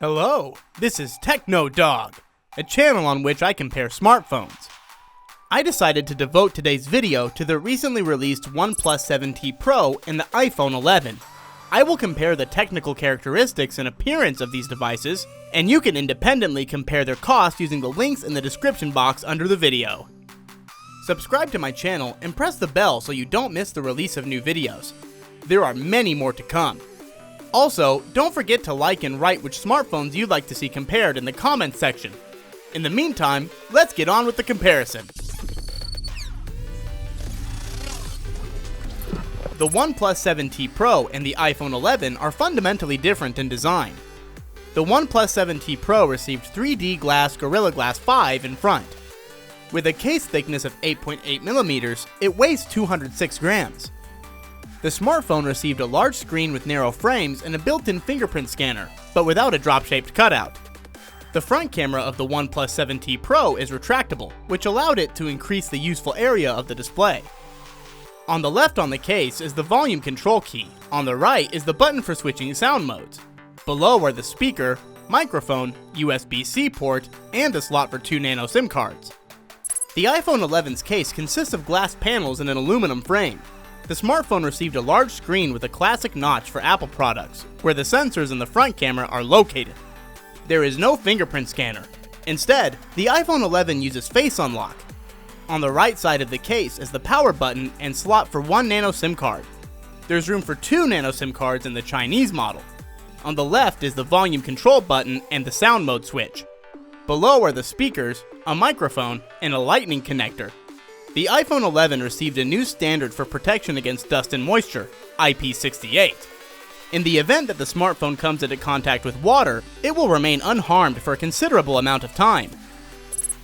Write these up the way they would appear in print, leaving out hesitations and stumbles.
Hello, this is Techno Dog, a channel on which I compare smartphones. I decided to devote today's video to the recently released Oneplus 7T Pro and the iPhone 11. I will compare the technical characteristics and appearance of these devices, and you can independently compare their cost using the links in the description box under the video. Subscribe to my channel and press the bell so you don't miss the release of new videos. There are many more to come. Also, don't forget to like and write which smartphones you'd like to see compared in the comments section. In the meantime, let's get on with the comparison. The Oneplus 7T Pro and the iPhone 11 are fundamentally different in design. The Oneplus 7T Pro received 3D glass Gorilla Glass 5 in front. With a case thickness of 8.8mm, it weighs 206 grams. The smartphone received a large screen with narrow frames and a built-in fingerprint scanner, but without a drop-shaped cutout. The front camera of the Oneplus 7T Pro is retractable, which allowed it to increase the useful area of the display. On the left on the case is the volume control key. On the right is the button for switching sound modes. Below are the speaker, microphone, USB-C port, and a slot for 2 nano SIM cards. The iPhone 11's case consists of glass panels and an aluminum frame. The smartphone received a large screen with a classic notch for Apple products, where the sensors in the front camera are located. There is no fingerprint scanner. Instead, the iPhone 11 uses Face Unlock. On the right side of the case is the power button and slot for 1 nano SIM card. There's room for 2 nano SIM cards in the Chinese model. On the left is the volume control button and the sound mode switch. Below are the speakers, a microphone, and a lightning connector. The iPhone 11 received a new standard for protection against dust and moisture, IP68. In the event that the smartphone comes into contact with water, it will remain unharmed for a considerable amount of time.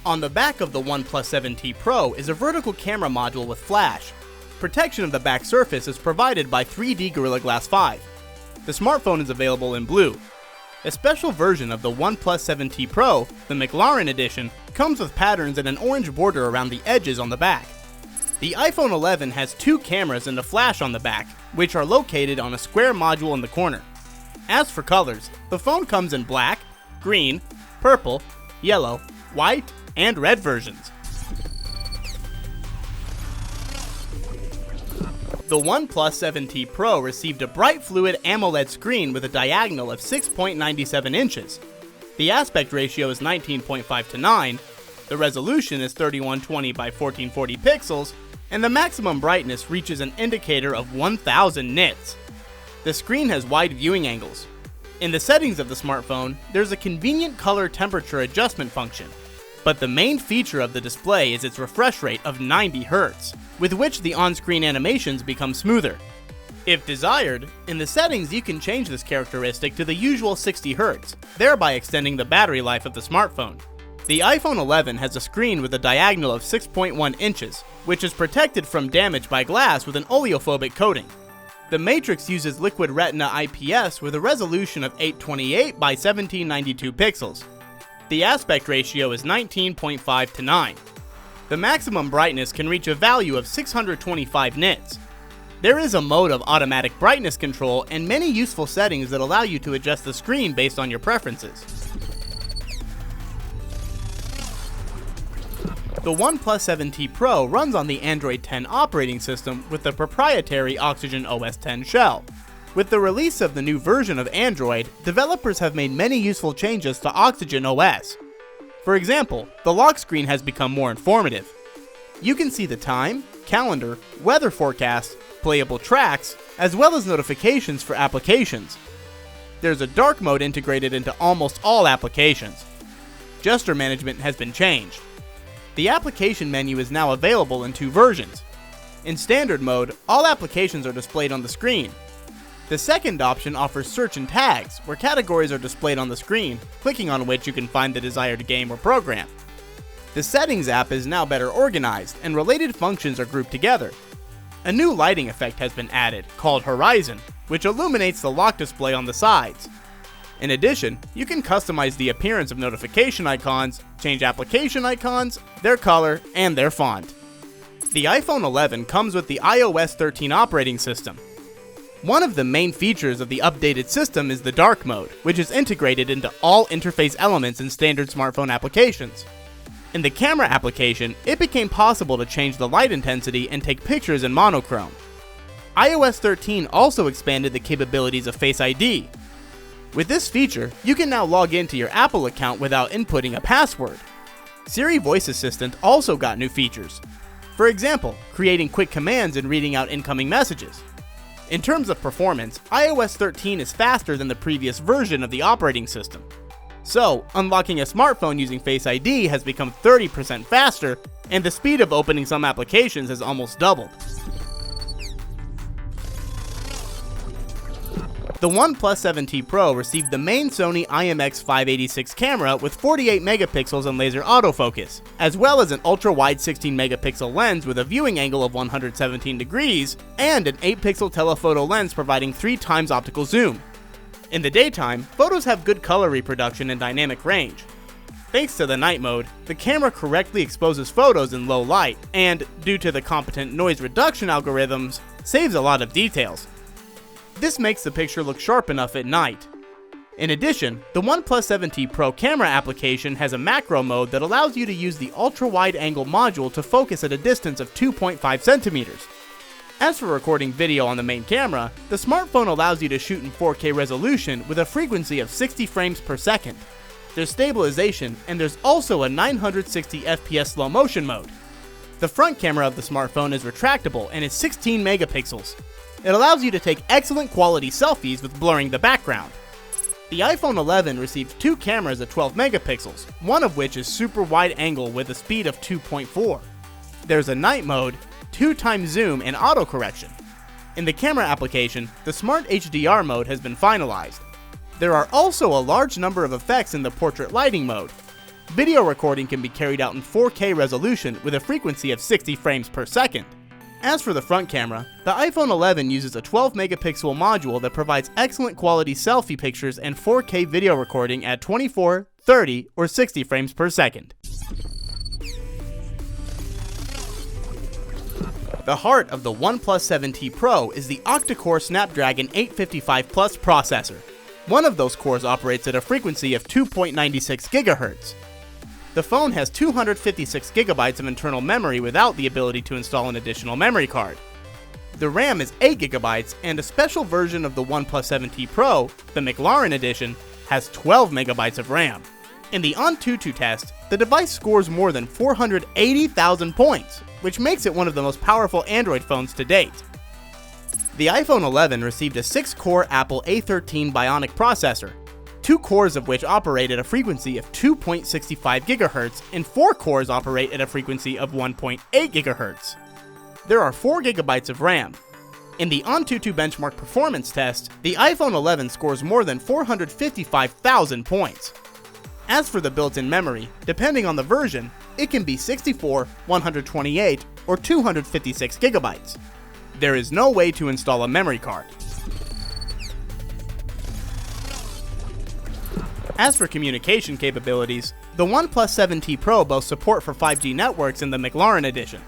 On the back of the Oneplus 7T Pro is a vertical camera module with flash. Protection of the back surface is provided by 3D Gorilla Glass 5. The smartphone is available in blue. A special version of the Oneplus 7T Pro, the McLaren edition, comes with patterns and an orange border around the edges on the back. The iPhone 11 has 2 cameras and a flash on the back, which are located on a square module in the corner. As for colors, the phone comes in black, green, purple, yellow, white, and red versions. The Oneplus 7T Pro received a bright fluid AMOLED screen with a diagonal of 6.97 inches. The aspect ratio is 19.5:9, the resolution is 3120 by 1440 pixels, and the maximum brightness reaches an indicator of 1000 nits. The screen has wide viewing angles. In the settings of the smartphone, there's a convenient color temperature adjustment function. But the main feature of the display is its refresh rate of 90 Hz, with which the on-screen animations become smoother. If desired, in the settings you can change this characteristic to the usual 60 Hz, thereby extending the battery life of the smartphone. The iPhone 11 has a screen with a diagonal of 6.1 inches, which is protected from damage by glass with an oleophobic coating. The matrix uses liquid retina IPS with a resolution of 828 by 1792 pixels. The aspect ratio is 19.5:9. The maximum brightness can reach a value of 625 nits. There is a mode of automatic brightness control and many useful settings that allow you to adjust the screen based on your preferences. The Oneplus 7T Pro runs on the Android 10 operating system with the proprietary Oxygen OS X shell. With the release of the new version of Android, developers have made many useful changes to Oxygen OS. For example, the lock screen has become more informative. You can see the time, calendar, weather forecast, playable tracks, as well as notifications for applications. There's a dark mode integrated into almost all applications. Gesture management has been changed. The application menu is now available in 2 versions. In standard mode, all applications are displayed on the screen. The second option offers search and tags, where categories are displayed on the screen, clicking on which you can find the desired game or program. The Settings app is now better organized, and related functions are grouped together. A new lighting effect has been added, called Horizon, which illuminates the lock display on the sides. In addition, you can customize the appearance of notification icons, change application icons, their color, and their font. The iPhone 11 comes with the iOS 13 operating system. One of the main features of the updated system is the dark mode, which is integrated into all interface elements in standard smartphone applications. In the camera application, it became possible to change the light intensity and take pictures in monochrome. iOS 13 also expanded the capabilities of Face ID. With this feature, you can now log into your Apple account without inputting a password. Siri Voice Assistant also got new features. For example, creating quick commands and reading out incoming messages. In terms of performance, iOS 13 is faster than the previous version of the operating system. So, unlocking a smartphone using Face ID has become 30% faster, and the speed of opening some applications has almost doubled. The Oneplus 7T Pro received the main Sony IMX586 camera with 48 megapixels and laser autofocus, as well as an ultra-wide 16 megapixel lens with a viewing angle of 117 degrees, and an 8-pixel telephoto lens providing 3 times optical zoom. In the daytime, photos have good color reproduction and dynamic range. Thanks to the night mode, the camera correctly exposes photos in low light, and, due to the competent noise reduction algorithms, saves a lot of details. This makes the picture look sharp enough at night. In addition, the Oneplus 7T Pro camera application has a macro mode that allows you to use the ultra-wide angle module to focus at a distance of 2.5 centimeters. As for recording video on the main camera, the smartphone allows you to shoot in 4K resolution with a frequency of 60 frames per second. There's stabilization, and there's also a 960 FPS slow motion mode. The front camera of the smartphone is retractable and is 16 megapixels. It allows you to take excellent quality selfies with blurring the background. The iPhone 11 received 2 cameras at 12 megapixels, one of which is super wide angle with a speed of 2.4. There's a night mode, 2x zoom, and auto correction. In the camera application, the Smart HDR mode has been finalized. There are also a large number of effects in the portrait lighting mode. Video recording can be carried out in 4K resolution with a frequency of 60 frames per second. As for the front camera, the iPhone 11 uses a 12 megapixel module that provides excellent quality selfie pictures and 4K video recording at 24, 30, or 60 frames per second. The heart of the Oneplus 7T Pro is the octa-core Snapdragon 855 Plus processor. One of those cores operates at a frequency of 2.96 GHz. The phone has 256 GB of internal memory without the ability to install an additional memory card. The RAM is 8 GB, and a special version of the Oneplus 7T Pro, the McLaren edition, has 12 MB of RAM. In the Antutu test, the device scores more than 480,000 points, which makes it one of the most powerful Android phones to date. The iPhone 11 received a 6-core Apple A13 Bionic processor, 2 cores of which operate at a frequency of 2.65 GHz, and 4 cores operate at a frequency of 1.8 GHz. There are 4 GB of RAM. In the Antutu benchmark performance test, the iPhone 11 scores more than 455,000 points. As for the built-in memory, depending on the version, it can be 64, 128, or 256 GB. There is no way to install a memory card. As for communication capabilities, the Oneplus 7T Pro boasts support for 5G networks in the McLaren edition.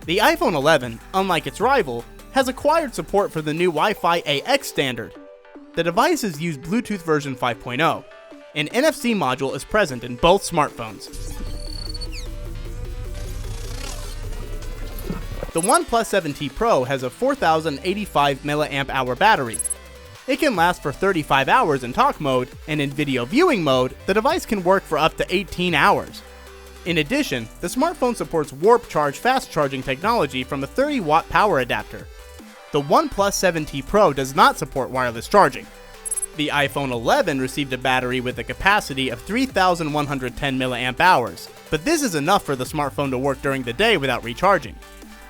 The iPhone 11, unlike its rival, has acquired support for the new Wi-Fi AX standard. The devices use Bluetooth version 5.0. An NFC module is present in both smartphones. The Oneplus 7T Pro has a 4085 mAh battery. It can last for 35 hours in talk mode, and in video viewing mode, the device can work for up to 18 hours. In addition, the smartphone supports Warp Charge fast charging technology from a 30-watt power adapter. The Oneplus 7T Pro does not support wireless charging. The iPhone 11 received a battery with a capacity of 3,110 mAh, but this is enough for the smartphone to work during the day without recharging.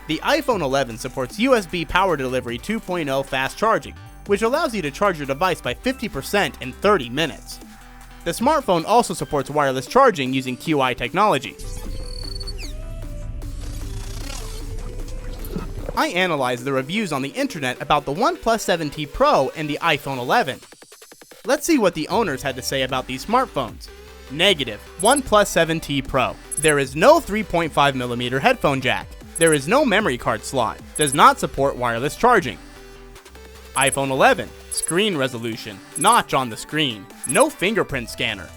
The iPhone 11 supports USB Power Delivery 2.0 fast charging, which allows you to charge your device by 50% in 30 minutes. The smartphone also supports wireless charging using QI technology. I analyzed the reviews on the internet about the Oneplus 7T Pro and the iPhone 11. Let's see what the owners had to say about these smartphones. Negative. OnePlus 7T Pro. There is no 3.5mm headphone jack. There is no memory card slot. Does not support wireless charging. iPhone 11, screen resolution, notch on the screen, no fingerprint scanner.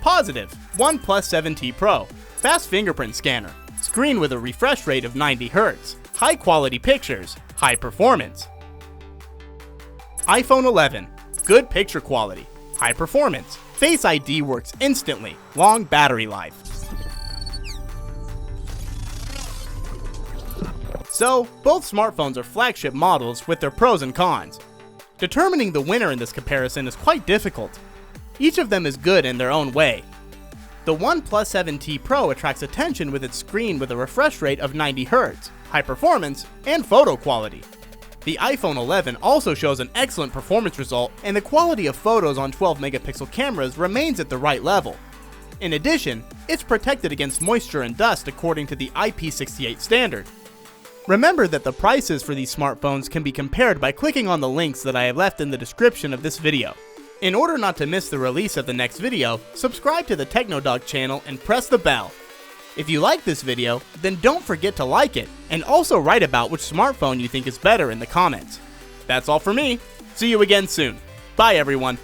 Positive, OnePlus 7T Pro, fast fingerprint scanner, screen with a refresh rate of 90 Hz, high quality pictures, high performance. iPhone 11, good picture quality, high performance, Face ID works instantly, long battery life. So, both smartphones are flagship models with their pros and cons. Determining the winner in this comparison is quite difficult. Each of them is good in their own way. The OnePlus 7T Pro attracts attention with its screen with a refresh rate of 90 Hz, high performance, and photo quality. The iPhone 11 also shows an excellent performance result, and the quality of photos on 12-megapixel cameras remains at the right level. In addition, it's protected against moisture and dust according to the IP68 standard. Remember that the prices for these smartphones can be compared by clicking on the links that I have left in the description of this video. In order not to miss the release of the next video, subscribe to the TechnoDog channel and press the bell. If you like this video, then don't forget to like it, and also write about which smartphone you think is better in the comments. That's all for me. See you again soon. Bye everyone.